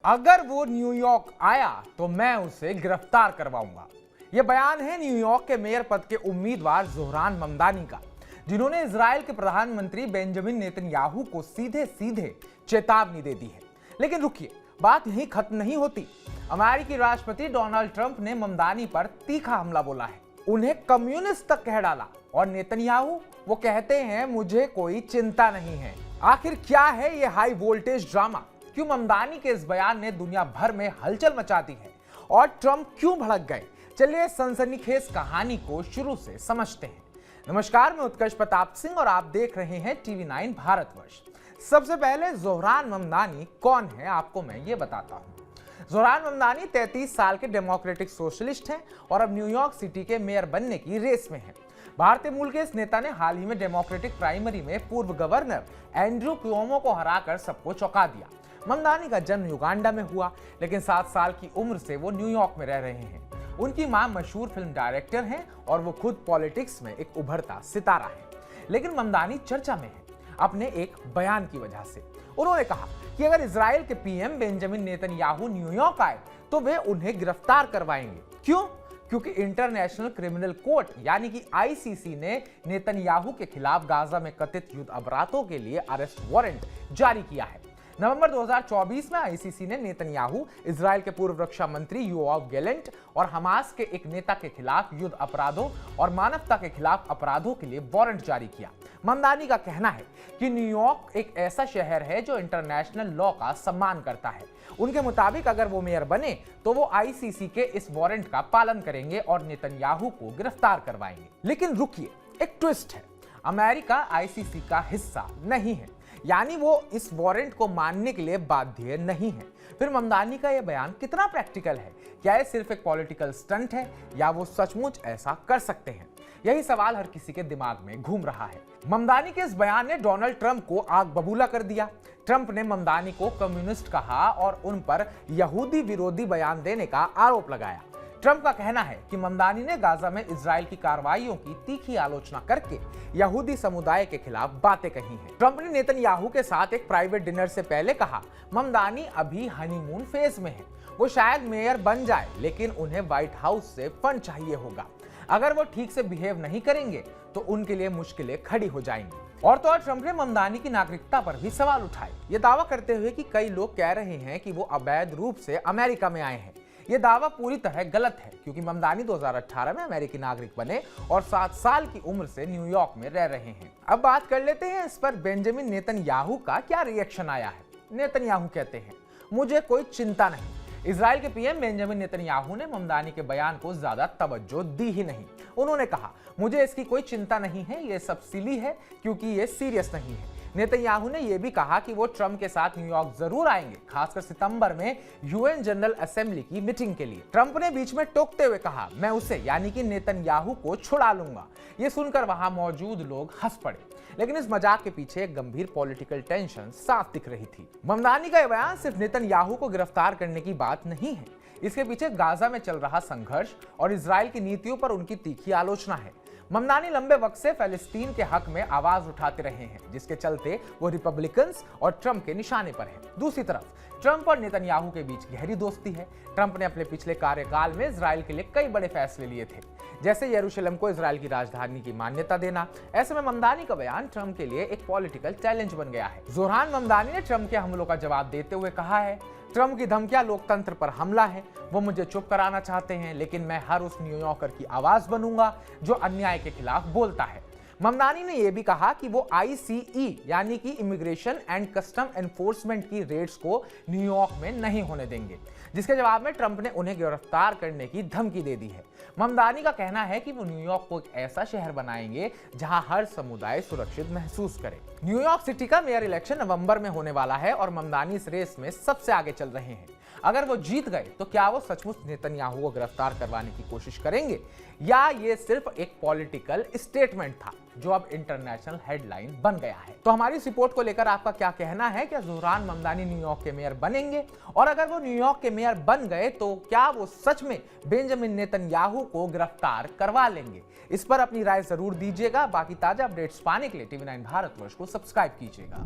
अगर वो न्यूयॉर्क आया तो मैं उसे गिरफ्तार करवाऊंगा। यह बयान है न्यूयॉर्क के मेयर पद के उम्मीदवार ज़ोहरान ममदानी का, जिन्होंने इजराइल के प्रधानमंत्री बेंजामिन नेतन्याहू को सीधे सीधे चेतावनी दे दी है। लेकिन रुकिए, बात यहीं खत्म नहीं होती। अमेरिकी राष्ट्रपति डोनाल्ड ट्रंप ने ममदानी पर तीखा हमला बोला है, उन्हें कम्युनिस्ट तक कह डाला। और नेतन्याहू वो कहते हैं मुझे कोई चिंता नहीं है। आखिर क्या है ये हाई वोल्टेज ड्रामा? क्यों ममदानी के इस बयान ने दुनिया भर में हलचल मचा दी है और ट्रंप क्यों भड़क गए? चलिए सनसनीखेज कहानी को शुरू से समझते हैं। नमस्कार, मैं उत्कर्ष प्रताप सिंह और आप देख रहे हैं टीवी 9 भारतवर्ष। सबसे पहले ज़ोहरान ममदानी कौन है आपको मैं ये बताता हूँ। ज़ोहरान ममदानी 33 साल के डेमोक्रेटिक सोशलिस्ट हैं और अब न्यूयॉर्क सिटी के मेयर बनने की रेस में हैं। भारतीय मूल के इस नेता ने हाल ही में डेमोक्रेटिक प्राइमरी में पूर्व गवर्नर एंड्रू क्यूओमो को हराकर सबको चौंका दिया। ममदानी का जन्म युगांडा में हुआ, लेकिन 7 साल की उम्र से वो न्यूयॉर्क में रह रहे हैं। उनकी मां मशहूर फिल्म डायरेक्टर हैं और वो खुद पॉलिटिक्स में एक उभरता सितारा है। लेकिन ममदानी चर्चा में है अपने एक बयान की वजह से। उन्होंने कहा कि अगर इजराइल के पीएम बेंजामिन नेतन्याहू न्यूयॉर्क आए तो वे उन्हें गिरफ्तार करवाएंगे। क्यों? क्योंकि इंटरनेशनल क्रिमिनल कोर्ट यानी कि आईसीसी ने नेतन्याहू के खिलाफ गाजा में कथित युद्ध अपराधों के लिए अरेस्ट वारंट जारी किया है। नवंबर 2024 में आईसीसी ने नेतन्याहू, इजराइल के पूर्व रक्षा मंत्री योआव गैलेंट और हमास के एक नेता के खिलाफ युद्ध अपराधों और मानवता के खिलाफ अपराधों के लिए वारंट जारी किया। ममदानी का कहना है कि न्यूयॉर्क एक ऐसा शहर है जो इंटरनेशनल लॉ का सम्मान करता है। उनके मुताबिक अगर वो मेयर बने तो वो आईसीसी के इस वारंट का पालन करेंगे और नेतन्याहू को गिरफ्तार करवाएंगे। लेकिन रुकिए, एक ट्विस्ट है। अमेरिका आईसीसी का हिस्सा नहीं है, यानी वो इस वारंट को मानने के लिए बाध्य नहीं है। फिर ममदानी का यह बयान कितना प्रैक्टिकल है? क्या यह सिर्फ एक पॉलिटिकल स्टंट है या वो सचमुच ऐसा कर सकते हैं? यही सवाल हर किसी के दिमाग में घूम रहा है। ममदानी के इस बयान ने डोनाल्ड ट्रंप को आग बबूला कर दिया। ट्रंप ने ममदानी को कम्युनिस्ट कहा और उन पर यहूदी विरोधी बयान देने का आरोप लगाया। ट्रंप का कहना है कि ममदानी ने गाजा में इजराइल की कार्रवाइयों की तीखी आलोचना करके यहूदी समुदाय के खिलाफ बातें कही हैं। ट्रंप ने नेतन्याहू के साथ एक प्राइवेट डिनर से पहले कहा, ममदानी अभी हनीमून फेज में है, वो शायद मेयर बन जाए लेकिन उन्हें व्हाइट हाउस से फंड चाहिए होगा। अगर वो ठीक से बिहेव नहीं करेंगे तो उनके लिए मुश्किलें खड़ी हो जाएंगी। और तो और ट्रंप ने ममदानी की नागरिकता पर भी सवाल उठाए, ये दावा करते हुए कि कई लोग कह रहे हैं कि वो अवैध रूप से अमेरिका में आए हैं। ये दावा पूरी तरह गलत है, क्योंकि ममदानी 2018 में अमेरिकी नागरिक बने और 7 साल की उम्र से न्यूयॉर्क में रह रहे हैं। अब बात कर लेते हैं इस पर बेंजामिन नेतन्याहू का क्या रिएक्शन आया है। नेतन्याहू कहते हैं, मुझे कोई चिंता नहीं। इजराइल के पीएम बेंजामिन नेतन्याहू ने ममदानी के बयान को ज्यादा तवज्जो दी ही नहीं। उन्होंने कहा, मुझे इसकी कोई चिंता नहीं है, ये सब सिली है क्योंकि ये सीरियस नहीं है। नेतन्याहू ने यह भी कहा कि वो ट्रंप के साथ न्यूयॉर्क जरूर आएंगे, खासकर सितंबर में यूएन जनरल असेंबली की मीटिंग के लिए। ट्रंप ने बीच में टोकते हुए कहा, मैं उसे यानी कि नेतन्याहू को छुड़ा लूंगा। ये सुनकर वहां मौजूद लोग हंस पड़े, लेकिन इस मजाक के पीछे एक गंभीर पॉलिटिकल टेंशन साफ दिख रही थी। ममदानी का यह बयान सिर्फ नेतन्याहू को गिरफ्तार करने की बात नहीं है, इसके पीछे गाजा में चल रहा संघर्ष और इजराइल की नीतियों पर उनकी तीखी आलोचना है। ममदानी लंबे वक्त से फलस्तीन के हक में आवाज उठाते रहे हैं, जिसके चलते वो रिपब्लिकन्स और ट्रंप के निशाने पर हैं। दूसरी तरफ ट्रंप और नेतन्याहू के बीच गहरी दोस्ती है। ट्रंप ने अपने पिछले कार्यकाल में इजराइल के लिए कई बड़े फैसले लिए थे, जैसे यरूशलेम को इजराइल की राजधानी की मान्यता देना। ऐसे में ममदानी का बयान ट्रंप के लिए एक पॉलिटिकल चैलेंज बन गया है। ज़ोहरान ममदानी ने ट्रंप के हमलों का जवाब देते हुए कहा है, ट्रंप की धमकियां लोकतंत्र पर हमला है। वो मुझे चुप कराना चाहते हैं, लेकिन मैं हर उस न्यूयॉर्कर की आवाज बनूंगा जो अन्याय के खिलाफ बोलता है। ममदानी ने यह भी कहा कि वो आईसीई यानी कि इमिग्रेशन एंड कस्टम एनफोर्समेंट की रेड्स को न्यूयॉर्क में नहीं होने देंगे, जिसके जवाब में ट्रंप ने उन्हें गिरफ्तार करने की धमकी दे दी है। ममदानी का कहना है कि वो न्यूयॉर्क को एक ऐसा शहर बनाएंगे जहां हर समुदाय सुरक्षित महसूस करे। न्यूयॉर्क सिटी का मेयर इलेक्शन नवंबर में होने वाला है और ममदानी इस रेस में सबसे आगे चल रहे हैं। अगर वो जीत गए तो क्या वो सचमुच नेतन्याहू को गिरफ्तार करवाने की कोशिश करेंगे या ये सिर्फ एक पॉलिटिकल स्टेटमेंट था जो अब इंटरनेशनल हेडलाइन बन गया है? तो हमारी इस रिपोर्ट को लेकर आपका क्या कहना है? क्या ज़ोहरान ममदानी न्यूयॉर्क के मेयर बनेंगे? और अगर वो न्यूयॉर्क के मेयर बन गए तो क्या वो सच में बेंजामिन नेतन्याहू को गिरफ्तार करवा लेंगे? इस पर अपनी राय जरूर दीजिएगा। बाकी ताजा अपडेट्स पाने के लिए टीवी 9 भारतवर्ष को सब्सक्राइब कीजिएगा।